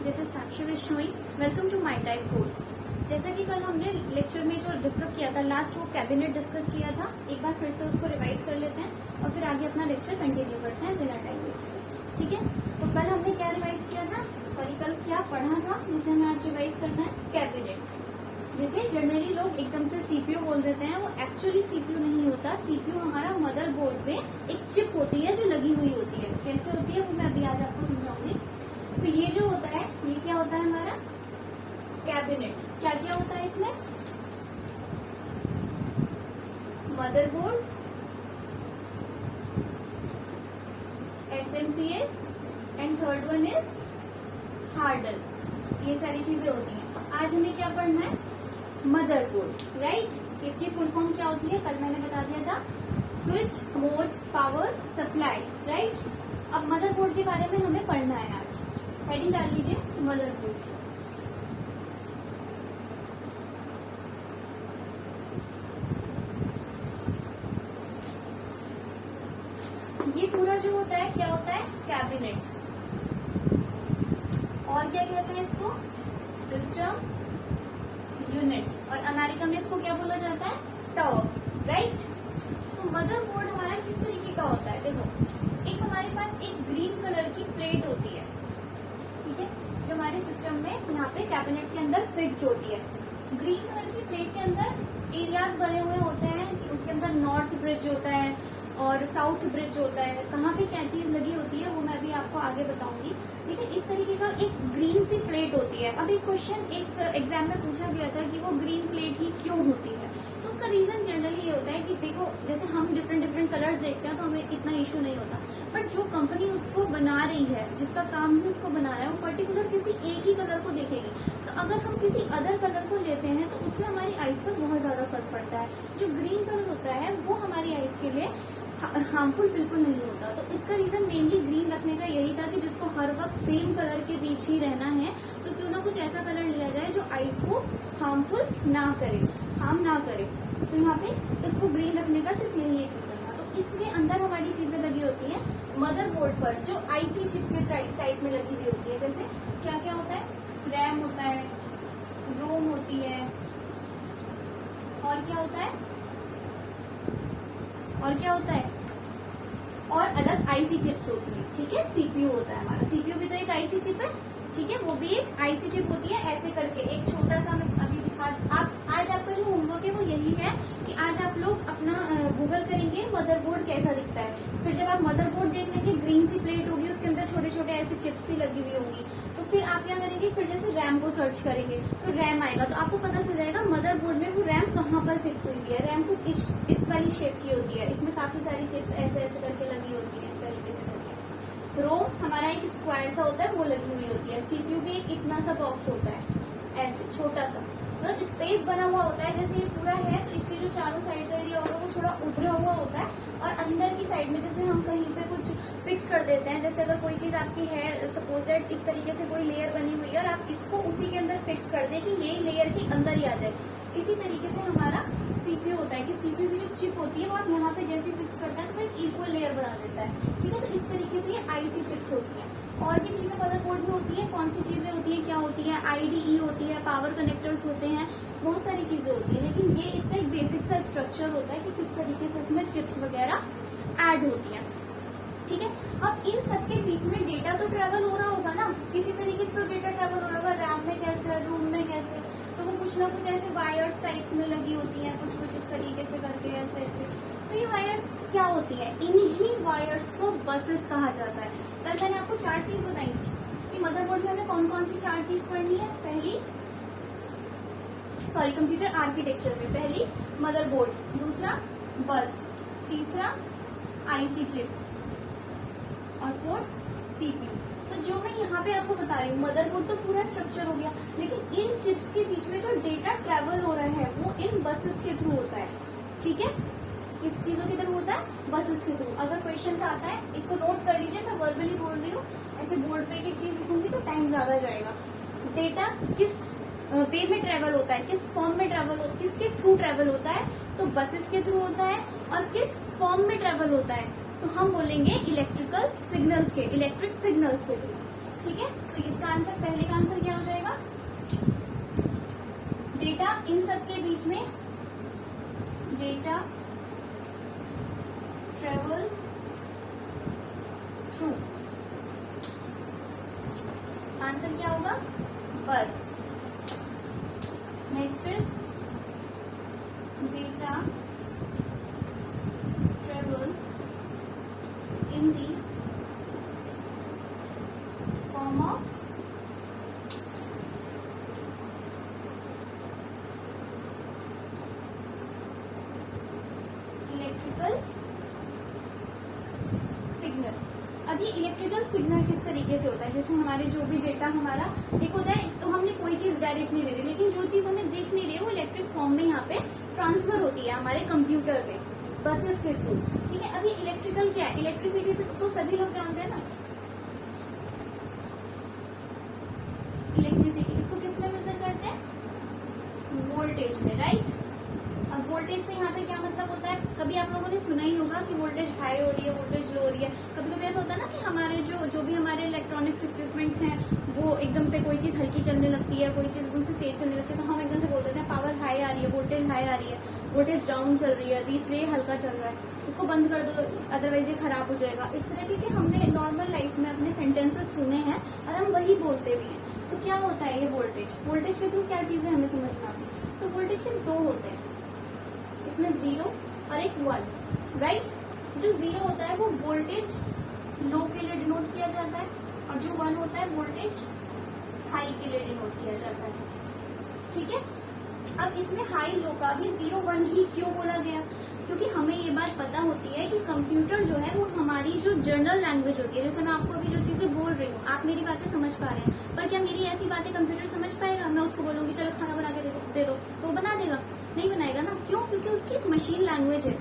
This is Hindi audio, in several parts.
This is Sakshi Vishnoi. Welcome to my type code. जैसा कि कल हमने लेक्चर में जो डिस्कस किया था, लास्ट वो कैबिनेट डिस्कस किया था, एक बार फिर से उसको रिवाइज कर लेते हैं और फिर आगे अपना लेक्चर कंटिन्यू करते हैं बिना टाइम वेस्ट। ठीक है, तो कल हमने क्या रिवाइज किया था, कल क्या पढ़ा था जिसे हमें आज रिवाइज करना है, कैबिनेट। जिसे जनरली लोग एकदम से सीपीयू बोल देते हैं, वो एक्चुअली सीपीयू नहीं होता। सीपीयू हमारा मदरबोर्ड पे एक चिप होती है जो लगी हुई होती है। कैसे होती है वो मैं अभी आज आपको समझाऊंगी। तो ये जो होता है, ये क्या होता है हमारा कैबिनेट। क्या क्या होता है इसमें, motherboard, SMPS and third one is hard disk. ये सारी चीजें होती हैं। आज हमें क्या पढ़ना है, मदरबोर्ड, राइट। इसकी फुल फॉर्म क्या होती है, कल मैंने बता दिया था, switch mode power supply, right. अब मदरबोर्ड के बारे में हमें पढ़ना है आज। हेडिंग डाल लीजिए, मदरबोर्ड। ये पूरा जो होता है क्या होता है, कैबिनेट। और क्या कहते हैं इसको, सिस्टम यूनिट, और अमेरिका में इसको क्या बोला जाता है, टावर, राइट। तो मदरबोर्ड हमारा किस तरीके का होता है, देखो एक हमारे पास एक ग्रीन कलर की प्लेट होती है, ठीक है, जो हमारे सिस्टम में यहाँ पे कैबिनेट के अंदर फिक्स्ड होती है। ग्रीन कलर की प्लेट के अंदर एरियाज बने हुए होते हैं कि उसके अंदर नॉर्थ ब्रिज होता है और साउथ ब्रिज होता है। कहाँ पे क्या चीज लगी होती है वो मैं अभी आपको आगे बताऊंगी, लेकिन इस तरीके का एक ग्रीन सी प्लेट होती है। अब एक क्वेश्चन एक एग्जाम में पूछा गया था कि वो ग्रीन प्लेट ही क्यों होती है। तो उसका रीजन जनरली ये होता है कि देखो, जैसे हम डिफरेंट कलर्स देखते हैं तो हमें इतना इशू नहीं होता, बट जो कंपनी उसको बना रही है, जिसका काम ही उसको बनाना है, वो पर्टिकुलर किसी एक ही कलर को देखेगी। तो अगर हम किसी अदर कलर को लेते हैं तो उससे हमारी आइज पर बहुत ज्यादा फर्क पड़ता है। जो ग्रीन कलर होता है वो हमारी आइज के लिए हार्मफुल बिल्कुल नहीं होता। तो इसका रीजन मेनली ग्रीन रखने का यही था कि जिसको हर वक्त सेम कलर के बीच ही रहना है, तो क्यों ना कुछ ऐसा कलर लिया जाए जो आइज को हार्मफुल ना करे, हार्म ना करे। तो यहाँ पे इसको ग्रीन रखने का सिर्फ यही एक रीजन था। तो इसके अंदर हमारी चीजें लगी होती है मदरबोर्ड पर, जो आईसी चिप के टाइप में लगी हुई होती है। जैसे क्या क्या होता है, रैम होता है, रोम होती है, और क्या होता है, और क्या होता है, और अलग आईसी चिप्स होती है, ठीक है। सीपीयू होता है हमारा, सीपीयू भी तो एक आईसी चिप है, ठीक है, वो भी एक आईसी चिप होती है। ऐसे करके एक छोटा सा मैं अभी दिखा, आप आज आपका जो होमवर्क है वो यही है कि आज आप लोग अपना गूगल करेंगे मदरबोर्ड कैसा दिखता है। फिर जब आप मदरबोर्ड देख लेंगे, ग्रीन सी प्लेट होगी, उसके अंदर छोटे छोटे ऐसे चिप्स सी लगी हुई होंगी, तो फिर आप क्या करेंगे, फिर जैसे रैम को सर्च करेंगे तो रैम आएगा, तो आपको पता चल जाएगा मदरबोर्ड में वो रैम कहाँ पर फिक्स हुई है। रैम कुछ इस वाली शेप की होती है, इसमें काफी सारी चिप्स ऐसे ऐसे करके लगी होती है, इस तरीके से करके। रोम हमारा एक स्क्वायर सा होता है, वो लगी हुई होती है। सीपीयू भी एक इतना सा बॉक्स होता है, ऐसे छोटा सा, मतलब स्पेस बना हुआ होता है। जैसे ये पूरा है तो इसके जो चारों साइड का एरिया होगा वो थोड़ा उभरा हुआ होता है, और अंदर की साइड में जैसे हम कहीं पे कुछ फिक्स कर देते हैं, जैसे अगर कोई चीज आपकी है, सपोज दैट इस तरीके से कोई लेयर बनी हुई है और आप इसको उसी के अंदर फिक्स कर दें कि ये लेयर के अंदर ही आ जाए। इसी तरीके से हमारा सीपीयू होता है कि सीपीयू की जो चिप होती है वो आप यहाँ पे जैसे फिक्स करते हैं तो वो एक इक्वल लेयर बना देता है, ठीक है। तो इस तरीके से ये आईसी चिप्स होती है। और भी चीजें मदरबोर्ड में होती है, कौन सी चीजें होती है, क्या होती है, आईडीई होती है, पावर कनेक्टर्स होते हैं, बहुत सारी चीजें होती है। लेकिन ये इसका एक बेसिक सा स्ट्रक्चर होता है कि किस तरीके से इसमें चिप्स वगैरह ऐड होती है, ठीक है। अब इन सबके बीच में डेटा तो ट्रेवल हो रहा होगा ना, किसी तरीके से तो डेटा ट्रेवल हो रहा होगा। रैम में कैसे, रूम में कैसे, तो वो कुछ ना कुछ ऐसे वायर्स टाइप में लगी होती है, कुछ कुछ इस तरीके से करके ऐसे ऐसे। तो ये वायर्स क्या होती है, इन्हीं वायर्स को बसेस कहा जाता है। कल मैंने आपको चार चीज बताई थी कि मदरबोर्ड में हमें कौन कौन सी चार चीज पढ़नी है। पहली, कंप्यूटर आर्किटेक्चर में पहली मदरबोर्ड, दूसरा बस, तीसरा आईसी चिप, और फोर्थ सीपीयू। तो जो मैं यहाँ पे आपको बता रही हूँ, मदरबोर्ड तो पूरा स्ट्रक्चर हो गया, लेकिन इन चिप्स के बीच में जो डेटा ट्रेवल हो रहा है वो इन बसेस के थ्रू होता है, ठीक है। किस चीजों के थ्रू होता है, बसेस के थ्रू। अगर क्वेश्चन आता है, इसको नोट कर लीजिए, मैं वर्बली बोल रही हूँ, ऐसे बोर्ड पे एक चीज लिखूंगी तो टाइम ज्यादा जाएगा। डेटा किस वे में ट्रेवल होता है, किस फॉर्म में ट्रेवल होता है, किसके थ्रू ट्रेवल होता है, तो बसेस के थ्रू होता है। और किस फॉर्म में ट्रेवल होता है, तो हम बोलेंगे इलेक्ट्रिकल सिग्नल्स के, इलेक्ट्रिक सिग्नल्स के थ्रू, ठीक है, तो इसका आंसर, पहले का आंसर क्या हो जाएगा, डेटा इन सब के बीच में डेटा ट्रेवल थ्रू, आंसर क्या होगा, बस। Next is data travel in the form of electrical signal. अब ये इलेक्ट्रिकल सिग्नल किस तरीके से होता है, जैसे हमारे जो भी डेटा हमारा एक होता है, तो हमने कोई चीज डायरेक्ट नहीं दे रही, लेकिन जो चीज हमें दिख नहीं रही है वो इलेक्ट्रिक फॉर्म में यहाँ पे ट्रांसफर होती है हमारे कंप्यूटर पे बसेस के थ्रू। ठीक है, अभी इलेक्ट्रिकल क्या है, इलेक्ट्रिसिटी तो सभी लोग जानते हैं ना, इलेक्ट्रिसिटी इसको किस में मेजर करते हैं, वोल्टेज में, राइट। अब वोल्टेज से यहाँ पे क्या मतलब होता है, कभी आप लोगों ने सुना ही होगा कि वोल्टेज हाई हो रही है, वोल्टेज लो हो रही है। कभी कभी ऐसा होता है ना कि हमारे जो भी हमारे इलेक्ट्रॉनिक्स इक्विपमेंट्स हैं वो एकदम से कोई चीज हल्की चलने लगती है, कोई चीज एकदम से तेज चलने लगती है, तो हम एकदम से बोल देते हैं पावर हाई आ रही है, वोल्टेज हाई आ रही है, वोल्टेज डाउन चल रही है, अभी इसलिए हल्का चल रहा है, इसको बंद कर दो अदरवाइज ये खराब हो जाएगा। इस तरह के हमने नॉर्मल लाइफ में अपने सेंटेंसेस सुने हैं और हम वही बोलते भी हैं। तो क्या होता है ये वोल्टेज, वोल्टेज के थ्रू क्या चीजें हमें समझना है, तो वोल्टेज के दो होते हैं, इसमें 0 और एक 1, राइट। जो 0 होता है वो वोल्टेज लो के लिए डिनोट किया जाता है, और जो 1 होता है वोल्टेज हाई के लिए डिनोट किया जाता है। ठीक है, अब इसमें हाई लो का भी 0 1 ही क्यों बोला गया, क्योंकि हमें ये बात पता होती है कि कंप्यूटर जो है वो हमारी जो जनरल लैंग्वेज होती है, जैसे मैं आपको अभी जो चीजें बोल रही हूँ आप मेरी बातें समझ पा रहे हैं, पर क्या मेरी ऐसी बातें कंप्यूटर समझ पाएगा, मैं उसको बोलूंगी चलो खाना बना के दे दो तो बना देगा, नहीं बनाएगा ना, क्यों, क्योंकि उसकी एक मशीन लैंग्वेज है,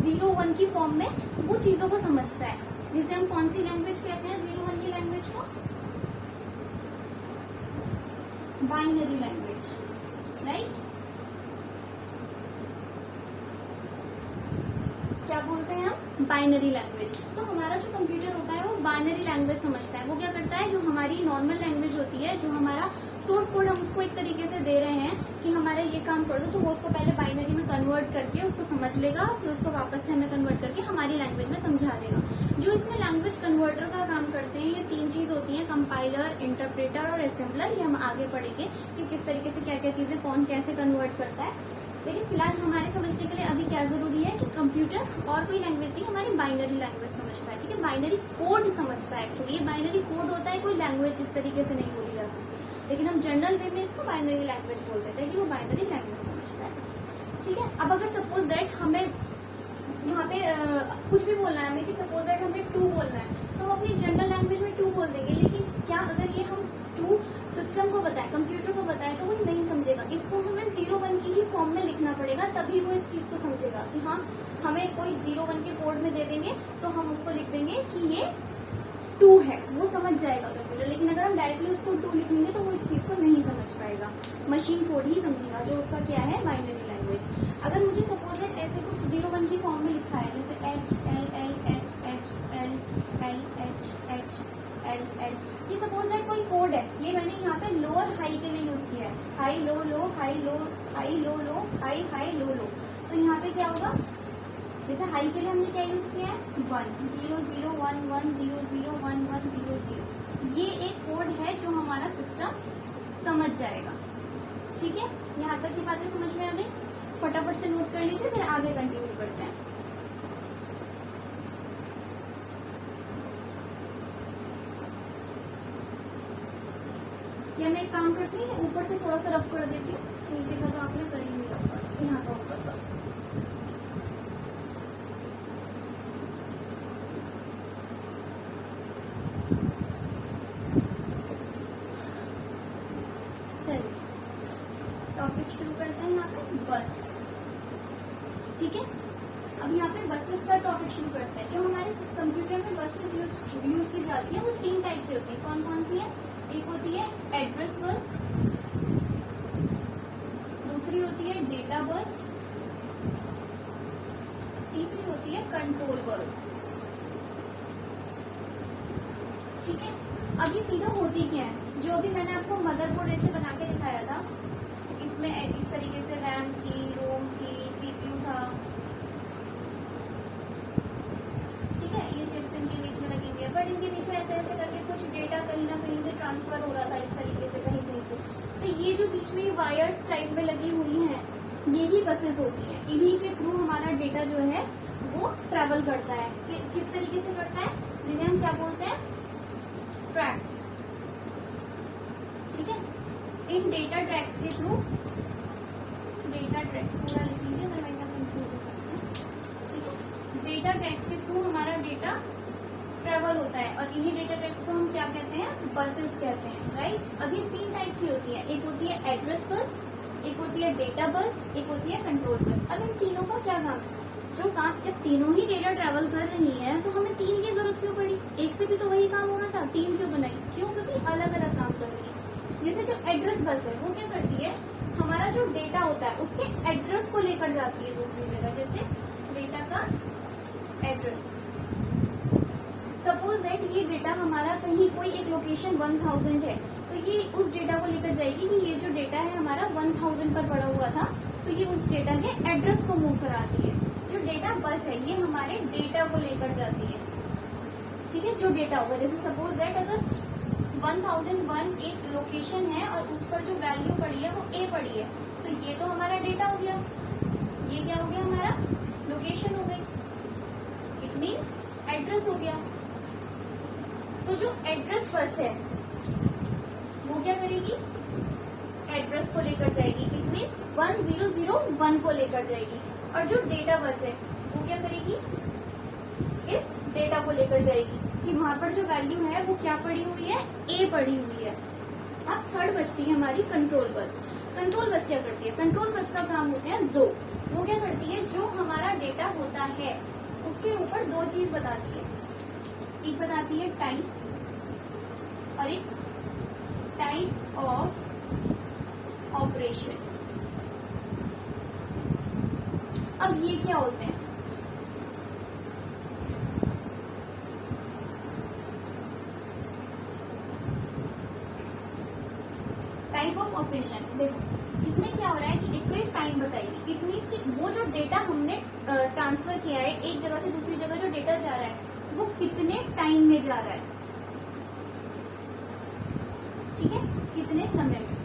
0 1 की फॉर्म में वो चीजों को समझता है, जिसे हम कौन सी लैंग्वेज कहते हैं, 0 1 की लैंग्वेज को बाइनरी लैंग्वेज, राइट। क्या बोलते हैं हम, बाइनरी लैंग्वेज। तो हमारा जो कंप्यूटर होता है वो बाइनरी लैंग्वेज समझता है, वो क्या करता है, जो हमारी नॉर्मल लैंग्वेज होती है, जो हमारा सोर्स कोड हम उसको एक तरीके से दे रहे हैं कि हमारा ये काम कर दो, तो वो उसको पहले बाइनरी में कन्वर्ट करके उसको समझ लेगा, फिर उसको वापस से हमें कन्वर्ट करके हमारी लैंग्वेज में समझा देगा। जो इसमें लैंग्वेज कन्वर्टर का काम करते हैं, ये 3 चीज होती हैं, कंपाइलर, इंटरप्रेटर और असेंबलर। ये हम आगे पढ़ेंगे कि किस तरीके से क्या क्या चीजें कौन कैसे कन्वर्ट करता है, लेकिन फिलहाल हमारे समझने के लिए अभी क्या जरूरी है कि कंप्यूटर और कोई लैंग्वेज नहीं, हमारी बाइनरी लैंग्वेज समझता है। ठीक है, बाइनरी कोड समझता है, एक्चुअली ये बाइनरी कोड होता है, कोई लैंग्वेज इस तरीके से नहीं बोली जा सकती, लेकिन हम जनरल वे में इसको बाइनरी लैंग्वेज बोल देते हैं कि वो बाइनरी लैंग्वेज समझता है। ठीक है, अब अगर सपोज दैट हमें वहाँ पे कुछ भी बोलना है हमें, कि सपोज दैट हमें 2 बोलना है, तो हम अपनी जनरल लैंग्वेज में 2 बोल देंगे, लेकिन क्या अगर ये हम 2 सिस्टम को बताए, कंप्यूटर को बताए, तो वो नहीं समझेगा, इसको हमें 0 1 की ही फॉर्म में लिखना पड़ेगा, तभी वो इस चीज को समझेगा कि हाँ हमें कोई 0 1 के कोड में दे देंगे तो हम उसको लिख देंगे कि ये 2 है, वो समझ जाएगा कंप्यूटर। लेकिन अगर हम डायरेक्टली उसको 2 लिखेंगे तो वो इस चीज को नहीं समझ पाएगा, मशीन कोड ही समझेगा, जो उसका क्या है, बाइनरी लैंग्वेज। अगर मुझे सपोज ऐसे कुछ 0 1 की फॉर्म में लिखा है, जैसे H L L H H L L H H L L, ये सपोज दैट कोई कोड है, ये मैंने यहाँ पे लो और हाई के लिए यूज किया है, हाई लो लो हाई लो हाई लो लो हाई हाई लो लो। तो यहाँ पे क्या होगा, जैसे हाई के लिए हमने क्या यूज किया है, 1 0 0 1 1 0 0 1 1 0 0। ये एक कोड है जो हमारा सिस्टम समझ जाएगा। ठीक है, यहाँ तक की बातें समझ में आ गई, फटाफट से नोट कर लीजिए, फिर आगे कंटिन्यू करते हैं। या मैं एक काम करती हूँ, ऊपर से थोड़ा सा रफ कर देती हूँ, नीचे का तो आपने कर ही नहीं रखा, यहाँ का ऊपर का। चलिए टॉपिक शुरू करते हैं, यहाँ पे बस। ठीक है, अब यहाँ पे बसेस का टॉपिक शुरू करते हैं। जो हमारे कंप्यूटर में बसेस यूज की जाती है वो 3 टाइप की होती है। कौन कौन सी है, एक होती है एड्रेस बस, दूसरी होती है डेटा बस, तीसरी होती है कंट्रोल बस। ठीक है, अब ये तीनों होती क्या है, जो भी मैंने आपको मदरबोर्ड ऐसे बना के दिखाया था, इसमें इस तरीके से रैम थी, रोम थी, सीपीयू था, ठीक है, ये चिप्स इनके बीच में लगी हुई है, बट इनके बीच में ऐसे ऐसे करके कुछ डेटा कहीं ना कहीं से ट्रांसफर हो रहा था इस तरीके से कहीं कहीं से। तो ये जो बीच में वायर्स टाइप में लगी हुई हैं, यही बसेस होती हैं, इन्हीं के थ्रू हमारा डेटा जो है वो ट्रेवल करता है। किस तरीके से करता है, जिन्हें हम क्या बोलते हैं, ट्रैक्स, ठीक है। इन डेटा ट्रैक्स के थ्रू, डेटा ट्रैक्स पूरा लिख लीजिए अदरवाइज आप कंफ्यूज हो सकते हैं, ठीक है। डेटा ट्रैक्स के थ्रू हमारा डेटा ट्रेवल होता है और इन्हीं डेटा ट्रैक्स को हम क्या कहते हैं, बसेस कहते हैं, राइट। अभी 3 टाइप की होती है, एक होती है एड्रेस बस, एक होती है डेटा बस, एक होती है कंट्रोल बस। अब इन तीनों का क्या काम है, जो काम, जब तीनों ही डेटा ट्रेवल कर रही है तो हमें 3 की जरूरत क्यों पड़ी, एक से भी तो वही काम होना था, 3 क्यों बनाई, क्यों, क्योंकि अलग अलग काम कर रही है। जैसे जो एड्रेस बस है वो क्या करती है, हमारा जो डेटा होता है उसके एड्रेस को लेकर जाती है दूसरी जगह, जैसे डेटा का एड्रेस। सपोज दैट ये डेटा हमारा कहीं कोई एक लोकेशन 1000 है, तो ये उस डेटा को लेकर जाएगी कि ये जो डेटा है हमारा 1000 पर पड़ा हुआ था, तो ये उस डेटा के एड्रेस को मूव कराती है। जो डेटा बस है ये हमारे डेटा को लेकर जाती है, ठीक है। जो डेटा होगा, जैसे सपोज दैट अगर 1001 एक लोकेशन है और उस पर जो वैल्यू पड़ी है वो ए पड़ी है, तो ये तो हमारा डेटा हो गया, ये क्या हो गया, हमारा लोकेशन हो गई, इट मीन्स एड्रेस हो गया। तो जो एड्रेस बस है वो क्या करेगी, एड्रेस को लेकर जाएगी, इट मीन्स 1001 को लेकर जाएगी। और जो डेटा बस है वो क्या करेगी, इस डेटा को लेकर जाएगी कि वहां पर जो वैल्यू है वो क्या पड़ी हुई है, ए पड़ी हुई है। अब थर्ड बचती है हमारी कंट्रोल बस। कंट्रोल बस क्या करती है, कंट्रोल बस का काम होते हैं 2। वो क्या करती है, जो हमारा डेटा होता है उसके ऊपर 2 चीज बताती है, एक बताती है टाइम और एक टाइप ऑफ ऑपरेशन। अब ये क्या होते हैं, टाइप ऑफ ऑपरेशन। देखो इसमें क्या हो रहा है कि एक को एक टाइम बताएगी, इट मीन्स कि वो जो डेटा हमने ट्रांसफर किया है एक जगह से दूसरी जगह, जो डेटा जा रहा है वो कितने टाइम में जा रहा है, ठीक है, कितने समय में।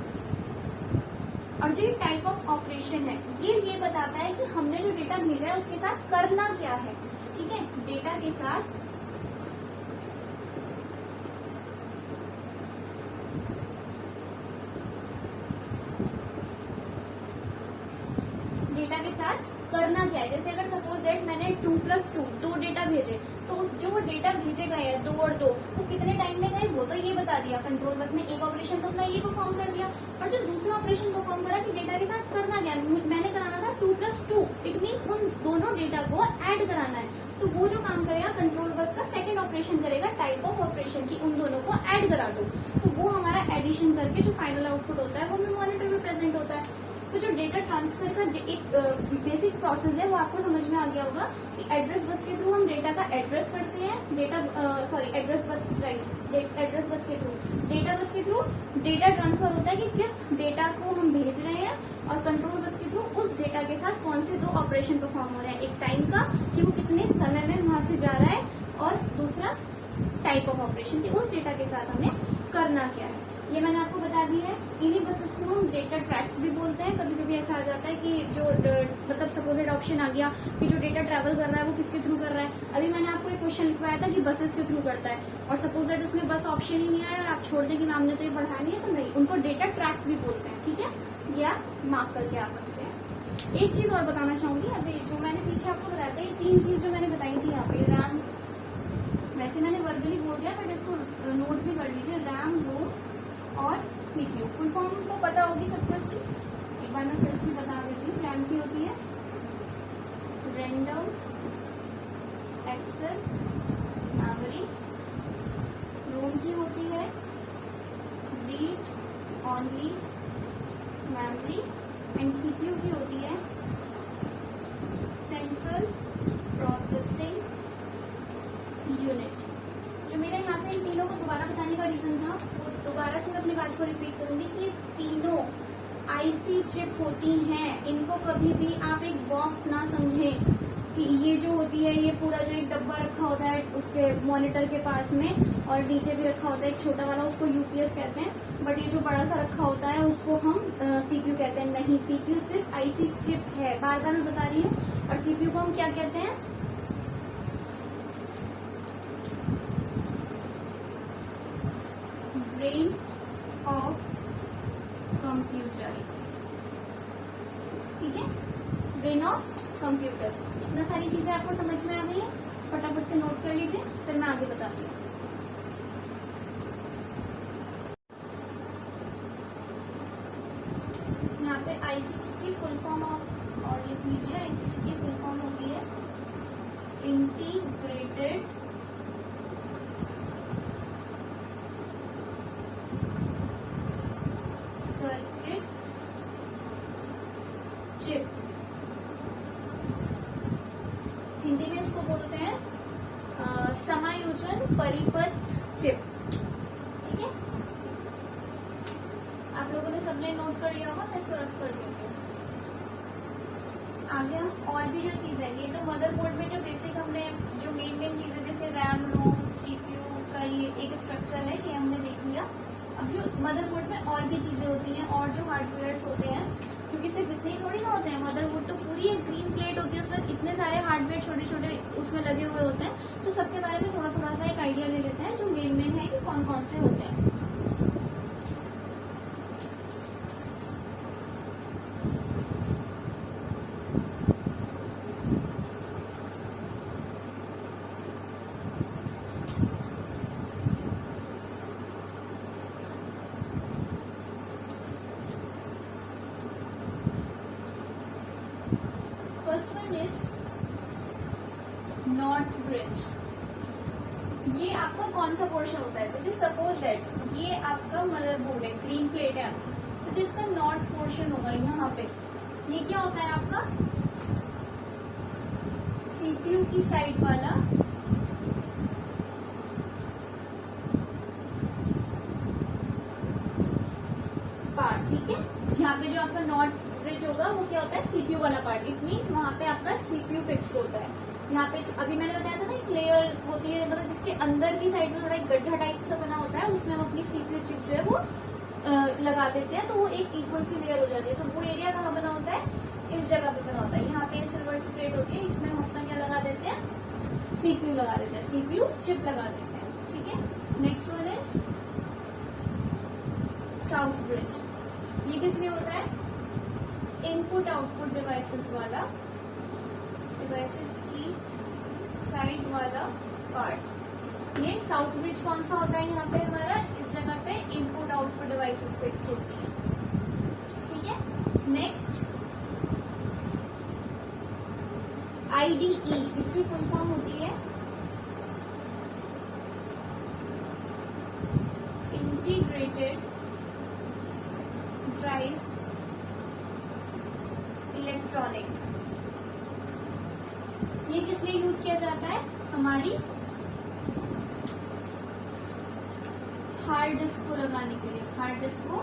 और जो ये टाइप ऑफ ऑपरेशन है ये बताता है कि हमने जो डेटा भेजा है उसके साथ करना क्या है, ठीक है। डेटा के साथ करना क्या है, जैसे अगर सपोज दैट मैंने 2+2 2 डेटा भेजे, तो जो डेटा भेजे गए हैं 2 और 2 वो कितने टाइम में गए वो तो ये बता दिया। कंट्रोल बस ने एक ऑपरेशन तो अपना ये परफॉर्म कर दिया, और जो दूसरा ऑपरेशन परफॉर्म करा कि डेटा के साथ करना क्या, मैंने कराना था 2+2, इट मीन्स उन दोनों डेटा को ऐड कराना है। तो वो जो काम करेगा कंट्रोल बस का सेकंड ऑपरेशन करेगा, टाइप ऑफ ऑपरेशन की उन दोनों को ऐड करा दो, तो वो हमारा एडिशन करके जो फाइनल आउटपुट होता है वो मॉनिटर में प्रेजेंट होता है। तो जो डेटा ट्रांसफर का एक बेसिक प्रोसेस है वो आपको समझ में आ गया होगा कि एड्रेस बस के थ्रू हम डेटा का एड्रेस करते हैं, एड्रेस बस के थ्रू डेटा ट्रांसफर होता है कि किस डेटा को हम भेज रहे हैं, और कंट्रोल बस के थ्रू उस डेटा के साथ कौन से 2 ऑपरेशन परफॉर्म हो रहे हैं, एक टाइम का कि वो कितने समय में वहां से जा रहा है, और दूसरा टाइप ऑफ ऑपरेशन कि उस डेटा के साथ हमें करना क्या है। ये मैंने आपको बता दिया है। इन्हीं बसेस को हम डेटा ट्रैक्स भी बोलते हैं। कभी कभी ऐसा आ जाता है कि जो मतलब सपोजेड ऑप्शन आ गया कि जो डेटा ट्रैवल कर रहा है वो किसके थ्रू कर रहा है। अभी मैंने आपको एक क्वेश्चन लिखवाया था कि बसेस के थ्रू करता है, और सपोजेड उसमें बस ऑप्शन ही नहीं आया और आप छोड़ दें कि मैम ने तो ये पढ़ा नहीं है, तो नहीं, उनको डेटा ट्रैक्स भी बोलते हैं, ठीक है, या मार्क करके आ सकते हैं। एक चीज और बताना चाहूंगी, अभी जो मैंने पीछे आपको बताया था, ये 3 चीज जो मैंने बताई थी यहाँ पे, रैम, वैसे मैंने वर्बली बोल दिया बट इसको नोट भी कर लीजिए, रैम, रोम और सीपीयू। फुल फॉर्म तो पता होगी सबको इसकी, एक बार मैं फिर से बता देती हूँ। रैम की होती है रैंडम एक्सेस मेमोरी, रोम की होती है read only memory, and CPU की होती है सेंट्रल प्रोसेसिंग यूनिट। जो मेरा यहाँ पे इन तीनों को दोबारा बताने का रीजन था, वो दोबारा से मैं अपनी बात को रिपीट करूंगी कि तीनों आईसी चिप होती हैं। इनको कभी भी आप एक बॉक्स ना समझें कि ये जो होती है ये पूरा जो एक डब्बा रखा होता है उसके मॉनिटर के पास में, और नीचे भी रखा होता है एक छोटा वाला, उसको यूपीएस कहते हैं, बट ये जो बड़ा सा रखा होता है उसको हम सीपीयू कहते हैं। नहीं, सीपीयू सिर्फ आईसी चिप है, बार बार मैं बता रही हूँ। और सीपीयू को हम क्या कहते हैं? Brain of computer. ठीक है, ब्रेन ऑफ कंप्यूटर। इतना सारी चीजें आपको समझ में आ गई है, फटाफट से नोट कर लीजिए, फिर मैं आगे बताती हूँ। यहाँ पे आईसी चिप की फुल फॉर्म और लिख लीजिए। आईसी चिप की फुल फॉर्म होती है इंटीग्रेटेड सर्किट चिप। हिंदी में इसको बोलते हैं समायोजन परिपथ चिप। ठीक है, आप लोगों ने सबने नोट कर लिया होगा, मैं इसको रख कर देती हूँ। आगे हम और भी जो चीजें, ये तो मदरबोर्ड में जो बेसिक हमने जो मेन चीजें जैसे रैम, रोम, सीपीयू का ये एक स्ट्रक्चर है, ये हमने देख लिया। अब जो मदरबोर्ड में और भी चीजें होती हैं और जो हार्डवेयर होते हैं, क्योंकि सिर्फ इतने ही थोड़ी ना होते हैं। मदरबोर्ड तो पूरी एक ग्रीन प्लेट होती है, उसमें इतने सारे हार्डवेयर छोटे छोटे उसमें लगे हुए होते हैं। तो सबके बारे में थोड़ा थोड़ा सा एक आइडिया ले लेते हैं, जो मेन है कि कौन कौन से होते हैं। First one is north bridge. ये आपका कौन सा पोर्शन होता है? जैसे सपोज दैट ये आपका मदरबोर्ड है, ग्रीन प्लेट है, तो जो इसका नॉर्थ पोर्शन होगा यहाँ पे, ये क्या होता है आपका? सीपीयू की साइड वाला पार्ट। ठीक है, यहाँ पे जो आपका नॉर्थ ब्रिज होगा वो क्या होता है? सीपीयू वाला पार्ट। इट मीन्स वहाँ पे आपका सीपीयू फिक्स्ड होता है। यहाँ पे अभी मैंने बताया था ना, एक लेयर होती है, मतलब जिसके अंदर की साइड में थोड़ा एक गड्ढा टाइप से बना होता है, उसमें हम अपनी सीपीयू चिप जो है वो लगा देते हैं, तो वो एक इक्वल सी लेयर हो जाती है। तो वो एरिया कहाँ बना होता है? इस जगह पे बना होता है। यहाँ पे सिल्वर सी प्लेट होती है, इसमें हम अपना क्या लगा देते हैं? सीपीयू लगा देते हैं, सीपीयू चिप लगा देते हैं। ठीक है, next one is south bridge. ये किस लिए होता है? इनपुट आउटपुट डिवाइसेस वाला, डिवाइसेस की साइड वाला पार्ट। ये साउथ ब्रिज कौन सा होता है? यहाँ पे हमारा इस जगह पे इनपुट आउटपुट डिवाइसेस फिक्स होती है। ठीक है, नेक्स्ट आईडीई, इसकी फुल फॉर्म होती है इंटीग्रेटेड ड्राइव इलेक्ट्रॉनिक। ये किस लिए यूज किया जाता है? हमारी हार्ड डिस्क को लगाने के लिए, हार्ड डिस्क को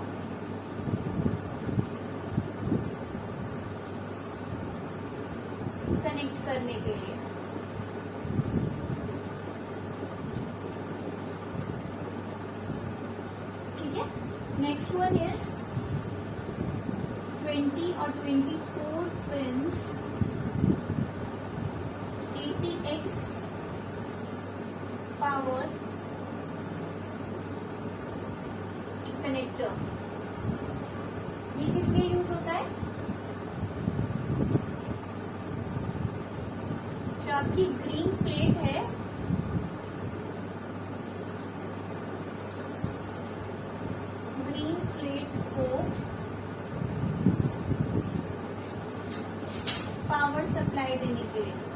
कनेक्ट करने के लिए। ठीक है, नेक्स्ट वन इज 20 और 24 पिंस ATX पावर कनेक्टर। ये किस लिए यूज होता है? जो आपकी ग्रीन प्लेट है, ग्रीन प्लेट को पावर सप्लाई देने के लिए।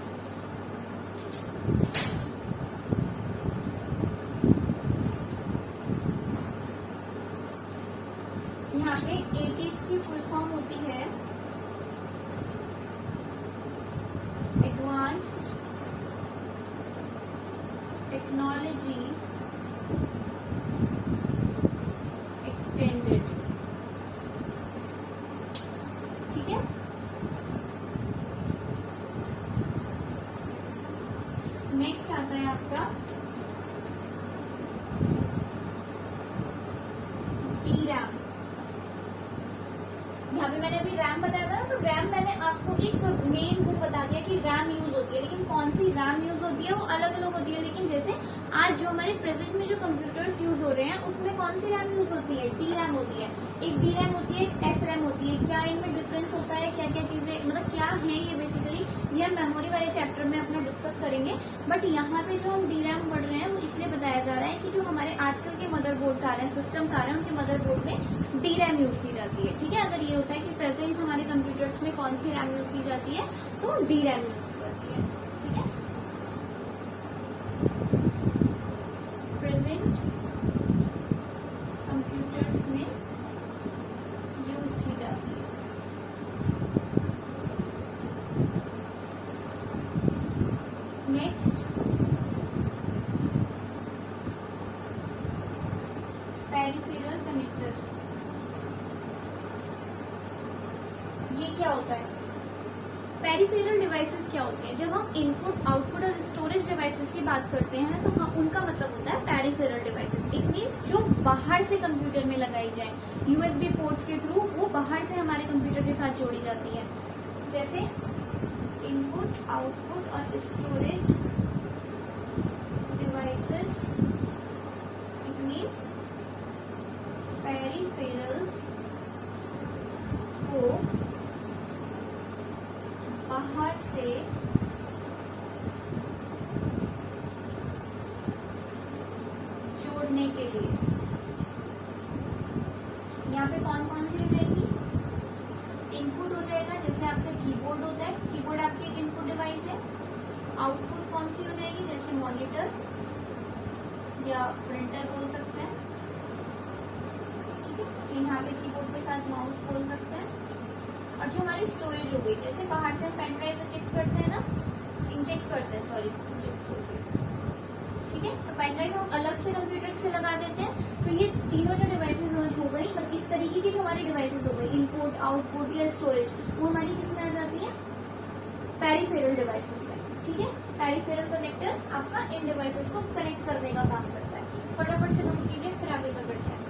यहाँ पे ATX की फुल फॉर्म होती है एडवांस्ड टेक्नोलॉजी इंक्लूडेड, ठीक है। नेक्स्ट आता है आपका DRAM। यहाँ पे मैंने अभी रैम बताया था ना, तो रैम मैंने आपको एक मेन वो बता दिया कि रैम यूज होती है, लेकिन कौन सी रैम यूज होती है वो अलग अलग होती है। लेकिन जैसे आज जो हमारे प्रेजेंट में जो कंप्यूटर्स यूज हो रहे हैं उसमें कौन सी रैम यूज होती है, DRAM होती है। एक DRAM होती है, एक SRAM होती है। क्या इनमें डिफरेंस होता है, क्या क्या चीजें मतलब क्या है ये बेसिकली, ये हम मेमोरी वाले चैप्टर में अपना डिस्कस करेंगे। बट यहाँ पे जो हम DRAM पढ़ रहे हैं वो इसलिए बताया जा रहा है कि जो हमारे आजकल के मदरबोर्ड्स आ रहे हैं, सिस्टम्स आ रहे हैं, उनके मदरबोर्ड में DRAM यूज की जाती है, ठीक है। अगर ये होता है कि प्रेजेंट हमारे कंप्यूटर्स में कौन सी रैम यूज की जाती है, तो DRAM यूज की जाती है, ठीक है। प्रेजेंट कंप्यूटर्स में यूज की जाती है। Next peripheral connector. ये क्या होता है? पेरिफेरल डिवाइसेस क्या होते हैं? जब हम इनपुट, आउटपुट और स्टोरेज डिवाइसेस की बात करते हैं तो हाँ, उनका मतलब होता है पेरिफेरल डिवाइसेस। इट मीन्स जो बाहर से कंप्यूटर में लगाई जाए, USB पोर्ट्स के थ्रू वो बाहर से हमारे कंप्यूटर के साथ जोड़ी जाती है। जैसे इनपुट, आउटपुट और storage devices, it means peripherals को बाहर से जोड़ने के लिए। यहाँ पे कौन कौन सी हो जाएगी? इनपुट हो जाएगा, जैसे आपका कीबोर्ड होता है, कीबोर्ड आपकी एक इनपुट डिवाइस है। आउटपुट कौन सी हो जाएगी? जैसे मॉनिटर या प्रिंटर बोल सकते हैं, ठीक है। यहाँ पे कीबोर्ड के साथ माउस बोल सकते हैं। और जो हमारी स्टोरेज हो गई, जैसे बाहर से हम पेन ड्राइव इंजेक्ट करते हैं ना, इंजेक्ट करते हैं, सॉरी इंजेक्ट करते हैं, ठीक है। तो पेन ड्राइव हम अलग से कंप्यूटर से लगा देते हैं। तो ये तीनों जो डिवाइसेस हो गई, मतलब इस तरीके की जो हमारी डिवाइसेस हो गई, इनपुट, आउटपुट या स्टोरेज, वो हमारी किस में आ जाती है? पेरिफेरल डिवाइसेस में, ठीक है। पेरिफेरल कनेक्टर आपका इन डिवाइसेस को कनेक्ट करने का काम करता है। फटाफट से नोट कीजिए, फिर आगे कर बढ़ते हैं।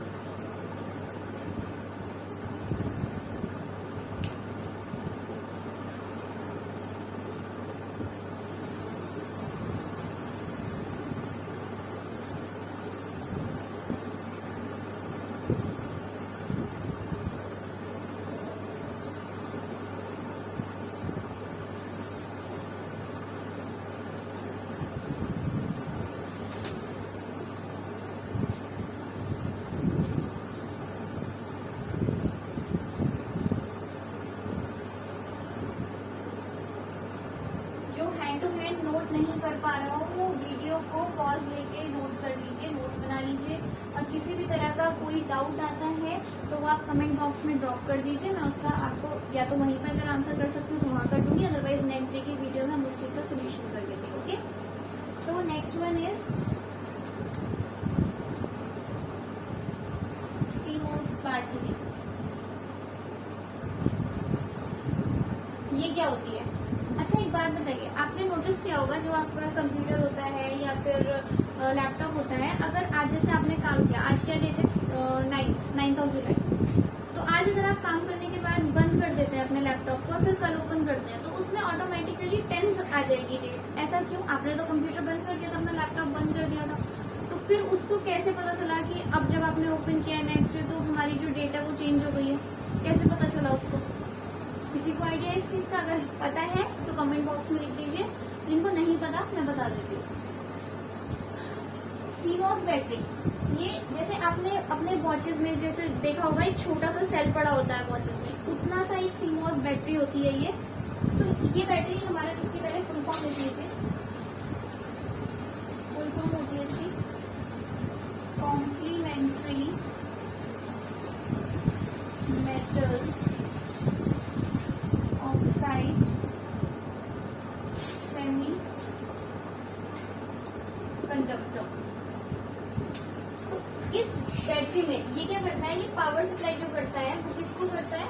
नोट नहीं कर पा रहा हूँ वो वीडियो को पॉज लेके नोट कर लीजिए, नोट्स बना लीजिए। और किसी भी तरह का कोई डाउट आता है तो वो आप कमेंट बॉक्स में ड्रॉप कर दीजिए। मैं उसका आपको या तो वहीं पर अगर आंसर कर सकती हूँ तो वहाँ कर दूंगी, अदरवाइज नेक्स्ट डे की वीडियो में हम उस चीज का सोल्यूशन कर लेंगे। Okay, so next one is CMOS battery. ये क्या होती है? अच्छा एक बात बताइए, आपने नोटिस किया होगा जो आपका कंप्यूटर होता है या फिर लैपटॉप होता है, अगर आज जैसे आपने काम किया, आज क्या डेट है? 9th of July. तो आज अगर आप काम करने के बाद बंद कर देते हैं अपने लैपटॉप को और फिर कल ओपन करते हैं तो उसमें ऑटोमेटिकली 10th आ जाएगी डेट। ऐसा क्यों? आपने तो कंप्यूटर बंद कर दिया था, अपना लैपटॉप बंद कर दिया था, तो फिर उसको कैसे पता चला कि अब जब आपने ओपन किया नेक्स्ट डे तो हमारी जो डेट है वो चेंज हो गई है? कैसे पता चला उसको? किसी को आइडिया इस चीज का? अगर पता है तो कमेंट बॉक्स में लिख दीजिए, जिनको नहीं पता मैं बता देती हूँ। CMOS बैटरी, ये जैसे आपने अपने वॉचेस में जैसे देखा होगा एक छोटा सा सेल पड़ा होता है वॉचेस में, उतना सा एक CMOS बैटरी होती है ये। तो ये बैटरी हमारा, इसकी पहले फुल फॉर्म लिख लीजिए। फुल फॉर्म होती है इसकी complementary metal oxide semiconductor. तो इस बैटरी में ये क्या करता है, ये पावर सप्लाई जो करता है वो किसको करता है,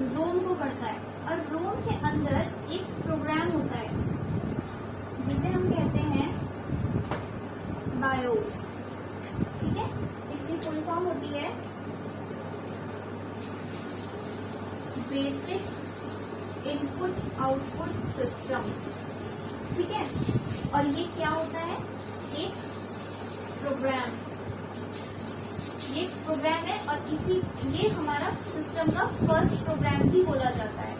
रोम को करता है। और रोम के अंदर एक प्रोग्राम होता है जिसे हम कहते हैं बायोस, ठीक है। इसकी फुल फॉर्म होती है बेसिक इनपुट आउटपुट सिस्टम, ठीक है। और ये क्या होता है, एक प्रोग्राम, ये प्रोग्राम है और ये हमारा सिस्टम का फर्स्ट प्रोग्राम भी बोला जाता है,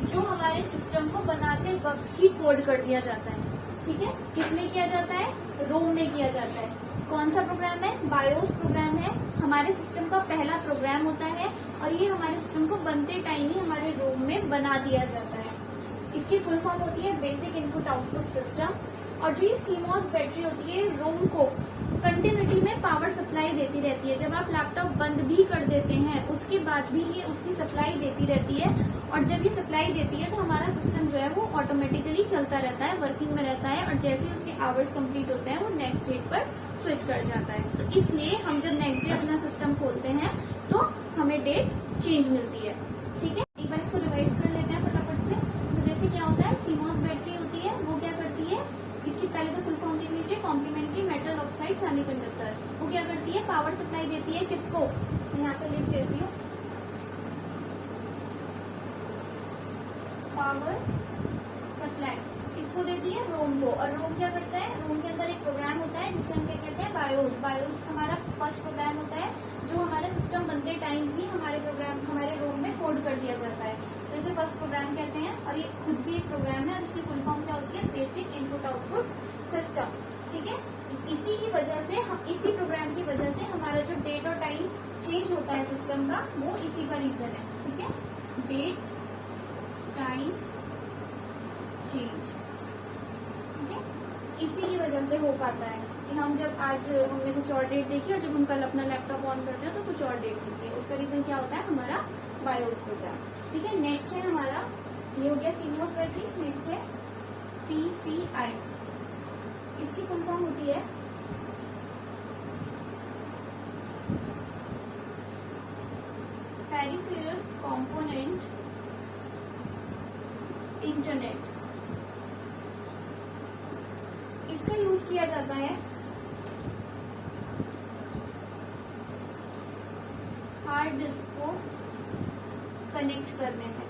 जो हमारे सिस्टम को बनाते वक्त ही कोड कर दिया जाता है, ठीक है। किसमें किया जाता है, रोम में किया जाता है। कौन सा प्रोग्राम है, बायोस प्रोग्राम है, हमारे सिस्टम का पहला प्रोग्राम होता है और ये हमारे सिस्टम को बनते टाइम ही हमारे रोम में बना दिया जाता है। इसकी फुल फॉर्म होती है बेसिक इनपुट आउटपुट सिस्टम। और जो ये सीमॉस बैटरी होती है, रोम को कंटिन्यूटी में पावर सप्लाई देती रहती है। जब आप लैपटॉप बंद भी कर देते हैं उसके बाद भी ये उसकी सप्लाई देती रहती है। और जब ये सप्लाई देती है तो हमारा सिस्टम जो है वो ऑटोमेटिकली चलता रहता है, वर्किंग में रहता है। और जैसे ही उसके आवर्स कंप्लीट होते हैं वो नेक्स्ट डेट पर स्विच कर जाता है। तो इसलिए हम जब नेक्स्ट डे अपना सिस्टम खोलते हैं तो हमें डेट चेंज मिलती है, ठीक है। एक बार इसको रिवाइज कर लेते हैं फटाफट से। तो जैसे क्या होता है, सीमॉस बैटरी होती है, वो क्या करती है, इसकी पहले तो फुल फॉर्म देख लीजिए, कॉम्प्लीमेंट्री मेटल ऑक्साइड सेमीकंडक्टर। वो क्या करती है, पावर सप्लाई देती है किसको, मैं यहाँ पे लिख लेती हूँ, पावर सप्लाई किसको देती है, रोम को। और रोम क्या करता है, रोम के अंदर एक प्रोग्राम होता है जिसे हम क्या कहते हैं, बायोस। बायोस हमारा फर्स्ट प्रोग्राम होता है जो हमारे सिस्टम बनते टाइम ही हमारे रोम में कोड कर दिया जाता है, तो इसे फर्स्ट प्रोग्राम कहते हैं। और ये खुद भी एक प्रोग्राम है और इसकी फुल फॉर्म क्या होती है, बेसिक इनपुट आउटपुट सिस्टम, ठीक है। इसी की वजह से इसी प्रोग्राम की वजह से हमारा जो डेट और टाइम चेंज होता है सिस्टम का, वो इसी का रीजन है, ठीक है। डेट टाइम चेंज, ठीक है, इसी की वजह से हो पाता है कि हम जब आज हमने कुछ और डेट देखी और जब हम कल अपना लैपटॉप ऑन करते हैं तो कुछ और डेट देखी है। उसका रीजन क्या होता है, हमारा बायोस प्रोग्राम, ठीक है। नेक्स्ट है हमारा, ये हो गया सीमॉस बैटरी। नेक्स्ट है PCI। इसकी फुल फॉर्म होती है पेरिफेरल कंपोनेंट इंटरनेट। इसका यूज किया जाता है हार्ड डिस्क को कनेक्ट करने में,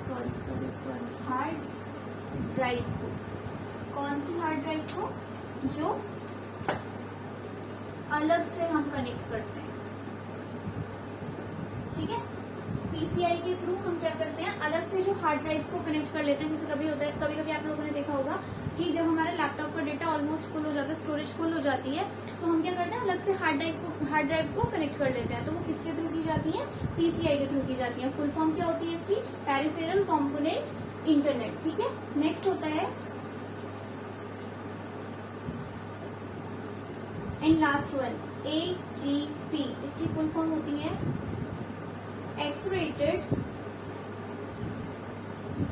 सॉरी हार्ड ड्राइव को। कौन सी हार्ड ड्राइव को, जो अलग से हम कनेक्ट करते हैं, ठीक है। PCI के थ्रू हम क्या करते हैं, अलग से जो हार्ड ड्राइव्स को कनेक्ट कर लेते हैं। जैसे कभी होता है, कभी कभी आप लोगों ने देखा होगा कि जब हमारे लैपटॉप का डेटा ऑलमोस्ट फुल हो जाता है, स्टोरेज फुल हो जाती है, तो हम क्या करते हैं, अलग से हार्ड ड्राइव को कनेक्ट कर लेते हैं। तो वो किसके थ्रू की जाती है, PCI के थ्रू की जाती है। फुल फॉर्म क्या होती है इसकी, पेरिफेरल कंपोनेंट इंटरनेट, ठीक है। नेक्स्ट होता है एंड लास्ट वन AGP। इसकी फुल फॉर्म होती है एक्सरेटेड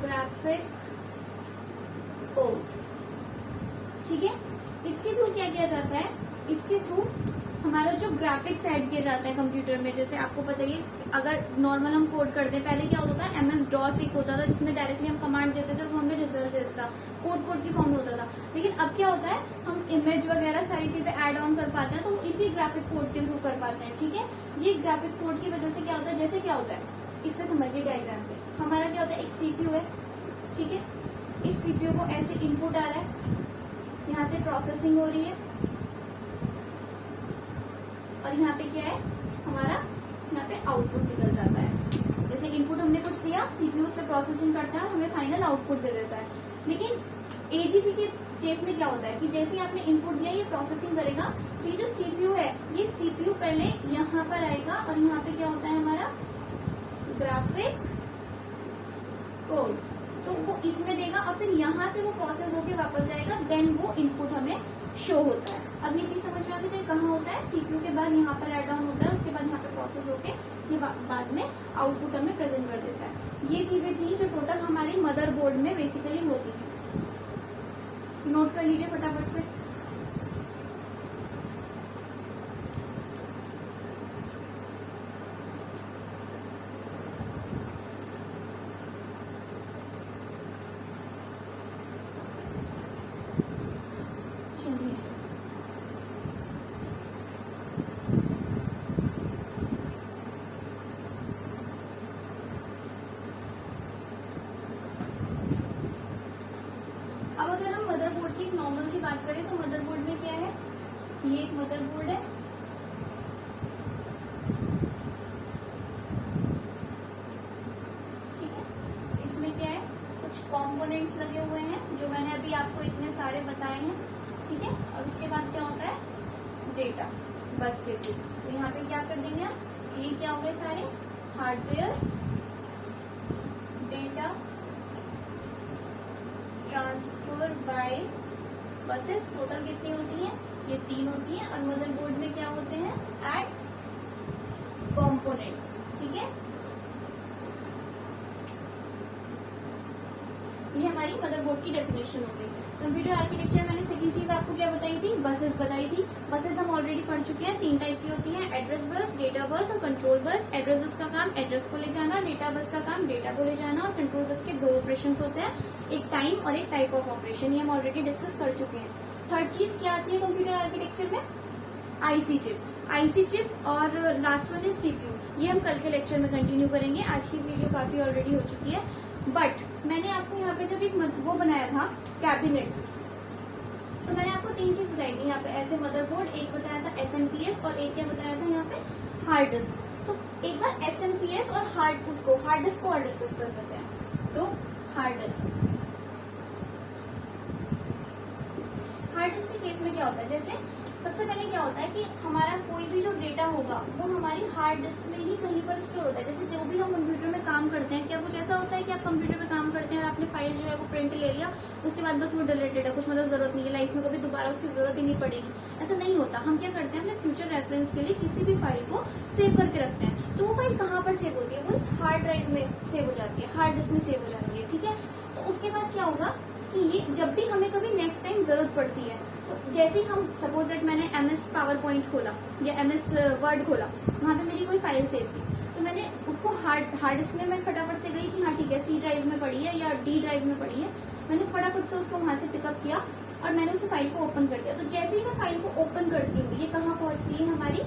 ग्राफिक कोड, ठीक है। इसके थ्रू क्या किया जाता है, इसके थ्रू हमारा जो ग्राफिक्स ऐड किया जाता है कंप्यूटर में। जैसे आपको पता ही, अगर नॉर्मल हम कोड करते हैं, पहले क्या होता था, MS DOS एक होता था जिसमें डायरेक्टली हम कमांड देते थे तो हमें रिजल्ट देता था, कोड की फॉर्म में होता था। लेकिन अब क्या होता है, हम इमेज वगैरह सारी चीजें ऐड ऑन कर पाते हैं, तो वो इसी ग्राफिक कोड के थ्रू कर पाते हैं, ठीक है। ये ग्राफिक कोड की वजह से क्या होता है, जैसे क्या होता है, इससे समझिए डायग्राम से। हमारा क्या होता है, एक CPU है, ठीक है। इस CPU को ऐसे इनपुट आ रहा है, यहाँ से प्रोसेसिंग हो रही है, और यहाँ पे क्या है हमारा, यहाँ पे आउटपुट निकल जाता है। जैसे इनपुट हमने कुछ दिया, CPU उस पर प्रोसेसिंग करता है और हमें फाइनल आउटपुट दे देता है। लेकिन AGP के केस में क्या होता है कि जैसे ही आपने इनपुट दिया, ये प्रोसेसिंग करेगा, तो ये जो CPU है, ये CPU पहले यहाँ पर आएगा और यहाँ पे क्या होता है हमारा ग्राफिक कोड, तो वो इसमें देगा और फिर यहाँ से वो प्रोसेस होके वापस जाएगा, देन वो इनपुट हमें शो होता है। अब ये चीज समझ में आती है कहाँ होता है, CPU के बाद यहाँ पर ऐड ऑन होता है, उसके बाद यहाँ पे प्रोसेस होके ये बाद में आउटपुट हमें प्रेजेंट कर देता है। ये चीजें थी जो टोटल हमारी मदरबोर्ड में बेसिकली होती है। नोट कर लीजिए फटाफट से। चलिए अब अगर हम मदरबोर्ड की नॉर्मल सी बात करें तो मदरबोर्ड में क्या है, ये एक मदरबोर्ड है, ठीक है। इसमें क्या है, कुछ कंपोनेंट्स लगे हुए हैं जो मैंने अभी आपको इतने सारे बताए हैं, ठीक है। और उसके बाद क्या होता है, डेटा बस के थ्रू। तो यहाँ पे क्या कर देंगे आप, ये क्या हो गए सारे hardware, data transfer by buses. Total कितनी होती हैं, ये 3 होती हैं। और मदरबोर्ड में क्या होते हैं, एट कंपोनेंट्स, ठीक है। ये हमारी मदरबोर्ड की डेफिनेशन हो गई। कंप्यूटर आर्किटेक्चर मैंने सेकंड चीज आपको क्या बताई थी, बसेस बताई थी। बसेस हम ऑलरेडी पढ़ चुके हैं, 3 टाइप की होती हैं, एड्रेस बस, डेटा बस और कंट्रोल बस। एड्रेस बस का काम एड्रेस को ले जाना, डेटा बस का काम डेटा को ले जाना, और कंट्रोल बस के 2 ऑपरेशन होते हैं, एक टाइम और एक टाइप ऑफ ऑपरेशन। ये हम ऑलरेडी डिस्कस कर चुके हैं। थर्ड चीज क्या आती है कंप्यूटर आर्किटेक्चर में, आईसी चिप। आईसी चिप और लास्ट वन इज सीपीयू। ये हम कल के लेक्चर में कंटिन्यू करेंगे, आज की वीडियो काफी ऑलरेडी हो चुकी है। बट मैंने आपको यहाँ पे जब एक वो बनाया था कैबिनेट, तो मैंने आपको 3 चीज बताई थी यहाँ पे, ऐसे मदरबोर्ड, एक बताया था एसएमपीएस और एक क्या बताया था यहाँ पे हार्ड डिस्क। तो एक बार एसएमपीएस और हार्ड डिस्क को और डिस्कस कर लेते हैं। तो हार्ड डिस्क के केस में क्या होता है, जैसे सबसे पहले क्या होता है कि हमारा कोई भी जो डेटा होगा वो हमारी हार्ड डिस्क में ही कहीं पर स्टोर होता है। जैसे जो भी हम कंप्यूटर में काम करते हैं, क्या कुछ ऐसा होता है कि आप कंप्यूटर में काम करते हैं और आपने फाइल जो है वो प्रिंट ले लिया, उसके बाद बस वो डिलीटेड है, कुछ मतलब जरूरत नहीं है, लाइफ में कभी दोबारा उसकी जरूरत ही नहीं पड़ेगी, ऐसा नहीं होता। हम क्या करते हैं, अपने फ्यूचर रेफरेंस के लिए किसी भी फाइल को सेव करके रखते हैं। तो वो फाइल कहाँ पर सेव होती है, वो इस हार्ड ड्राइव में सेव हो जाती है, हार्ड डिस्क में सेव हो जाती है, ठीक है। तो उसके बाद क्या होगा कि ये जब भी हमें कभी नेक्स्ट टाइम जरूरत पड़ती है, तो जैसे ही हम सपोज दैट मैंने MS पावर पॉइंट खोला या MS वर्ड खोला, वहां पे मेरी कोई फाइल सेव थी, तो मैंने उसको हार्ड डिस्क में मैं फटाफट से गई कि हाँ ठीक है C ड्राइव में पड़ी है या D ड्राइव में पड़ी है, मैंने फटाफट से उसको वहां से पिकअप किया और मैंने उस फाइल को ओपन कर दिया। तो जैसे ही मैं फाइल को ओपन करती हूँ, ये कहाँ पहुंचती है, हमारी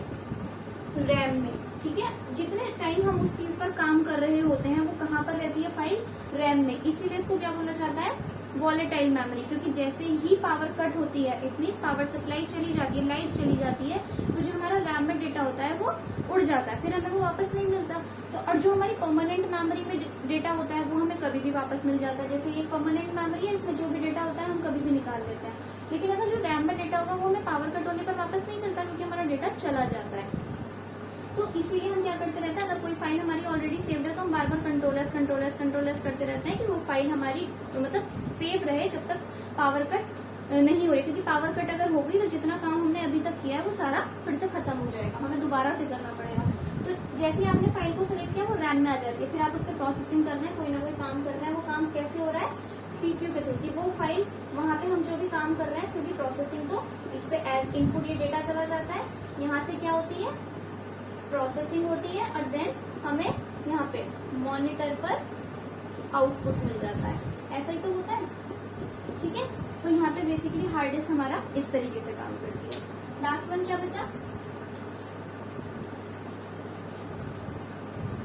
रैम में, ठीक है। जितने टाइम हम उस चीज पर काम कर रहे होते हैं वो कहाँ पर रहती है, फाइल रैम में। इसीलिए इसको क्या बोला जाता है, वॉलेटाइल मेमोरी। क्योंकि जैसे ही पावर कट होती है, इट मीन्स पावर सप्लाई चली जाती है, लाइट चली जाती है, तो जो हमारा रैम में डेटा होता है वो उड़ जाता है, फिर हमें वो वापस नहीं मिलता। तो और जो हमारी परमानेंट मेमोरी में डेटा होता है वो हमें कभी भी वापस मिल जाता है। जैसे ये परमानेंट मेमोरी है, इसमें जो भी डेटा होता है हम कभी भी निकाल लेते हैं। लेकिन अगर जो रैम में डेटा होगा वो हमें पावर कट होने पर वापस नहीं मिलता, क्योंकि हमारा डेटा चला जाता है। तो इसीलिए हम क्या करते रहते हैं, अगर कोई फाइल हमारी ऑलरेडी सेव्ड है तो हम बार बार कंट्रोलर्स करते रहते हैं कि वो फाइल हमारी तो मतलब सेव रहे जब तक पावर कट नहीं हो रही। क्योंकि पावर कट अगर हो गई तो जितना काम हमने अभी तक किया है वो सारा फिर से खत्म हो जाएगा, हमें दोबारा से करना पड़ेगा। तो जैसे ही आपने फाइल को सिलेक्ट किया वो रैम में आ जाती है, फिर आप उस पर प्रोसेसिंग कर रहे हैं, कोई ना कोई काम कर रहे हैं। वो काम कैसे हो रहा है, CPU के थ्रू की वो फाइल वहां पे हम जो भी काम कर रहे हैं, क्योंकि प्रोसेसिंग तो इस पे एज इनपुट ये डेटा चला जाता है, यहाँ से क्या होती है, प्रोसेसिंग होती है, और देन हमें यहाँ पे मॉनिटर पर आउटपुट मिल जाता है। ऐसा ही तो होता है, ठीक है। तो यहाँ पे बेसिकली हार्ड डिस्क हमारा इस तरीके से काम करती है। लास्ट वन क्या बचा,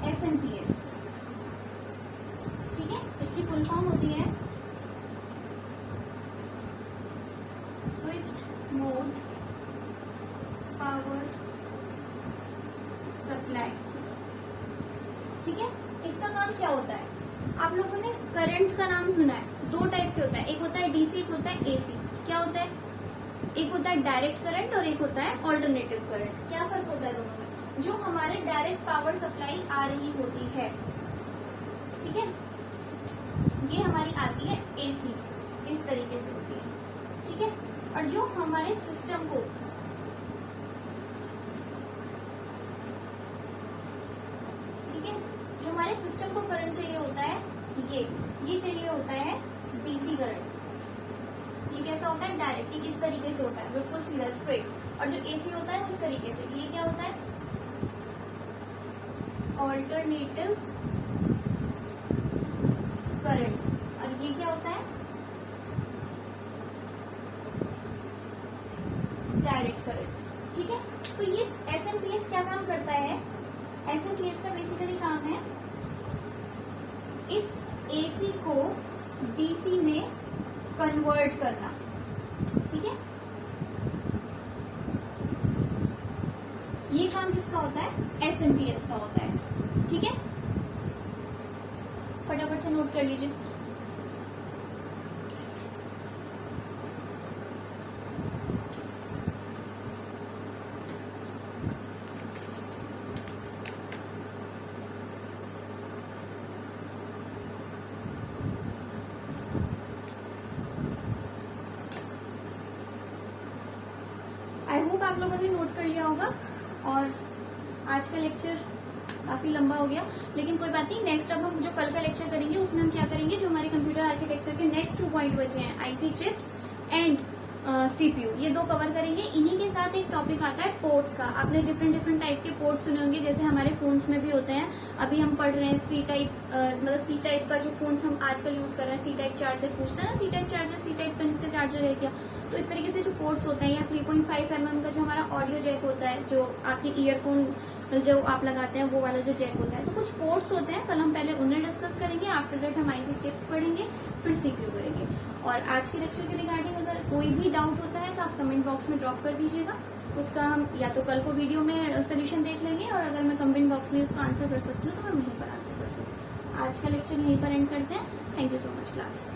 SMPS, ठीक है। इसकी फुल फॉर्म होती है स्विच्ड मोड पावर सप्लाई, ठीक है। इसका काम क्या होता है, आप लोगों ने करंट का नाम सुना है, 2 टाइप के होता है, एक होता है DC, एक होता है AC। क्या होता है, एक होता है डायरेक्ट करंट और एक होता है ऑल्टरनेटिव करंट। क्या फर्क होता है दोनों में, जो हमारे डायरेक्ट पावर सप्लाई आ रही होती है, ठीक है, ये हमारी आती है AC, इस तरीके से होती है, ठीक है। और जो हमारे सिस्टम को हमारे सिस्टम को करंट चाहिए होता है, ये चाहिए होता है DC करंट। ये कैसा होता है, डायरेक्ट, इस तरीके से होता है, बिल्कुल सीधा स्ट्रेट। और जो AC होता है इस तरीके से, ये क्या होता है, ऑल्टरनेटिव करंट। और ये क्या होता है, डायरेक्ट करंट, ठीक है। तो ये एसएमपीएस क्या काम करता है, एसएमपीएस का बेसिकली काम है इस एसी को डीसी में कन्वर्ट करना, ठीक है। ये काम किसका होता है, एसएमपीएस का होता है, ठीक है। फटाफट से नोट कर लीजिए। आई होप आप लोगों ने नोट कर लिया होगा। और आज का लेक्चर काफी लंबा हो गया, लेकिन कोई बात नहीं। नेक्स्ट अब हम जो कल का लेक्चर करेंगे उसमें हम क्या करेंगे, जो हमारे कंप्यूटर आर्किटेक्चर के नेक्स्ट 2 पॉइंट बचे हैं, आईसी चिप्स एंड सीपीयू, ये 2 कवर करेंगे। इन्हीं के साथ एक टॉपिक आता है पोर्ट्स का। आपने डिफरेंट टाइप के पोर्ट्स सुने होंगे, जैसे हमारे फोन्स में भी होते हैं। अभी हम पढ़ रहे हैं सी टाइप, मतलब सी टाइप का जो फोन्स हम आजकल यूज कर रहे हैं, सी टाइप चार्जर पूछते हैं ना, C type charger, C type pen का चार्जर है क्या। तो इस तरीके से जो पोर्ट्स होते हैं, या 3.5 mm का जो हमारा ऑडियो जैक होता है, जो आपकी ईयरफोन जो आप लगाते हैं वो वाला जो जैक होता है, तो कुछ पोर्ट्स होते हैं। कल हम पहले उन्हें डिस्कस करेंगे, आफ्टर दैट हम आईसी चिप्स पढ़ेंगे, फिर सीपीयू करेंगे। और आज के लेक्चर के रिगार्डिंग अगर कोई भी डाउट होता है तो आप कमेंट बॉक्स में ड्रॉप कर दीजिएगा। उसका हम या तो कल को वीडियो में सोल्यूशन देख लेंगे, और अगर मैं कमेंट बॉक्स में उसका आंसर कर सकती हूँ तो मैं वहीं पर आंसर कर दूँगी। आज का लेक्चर यहीं पर एंड करते हैं। Thank you so much class.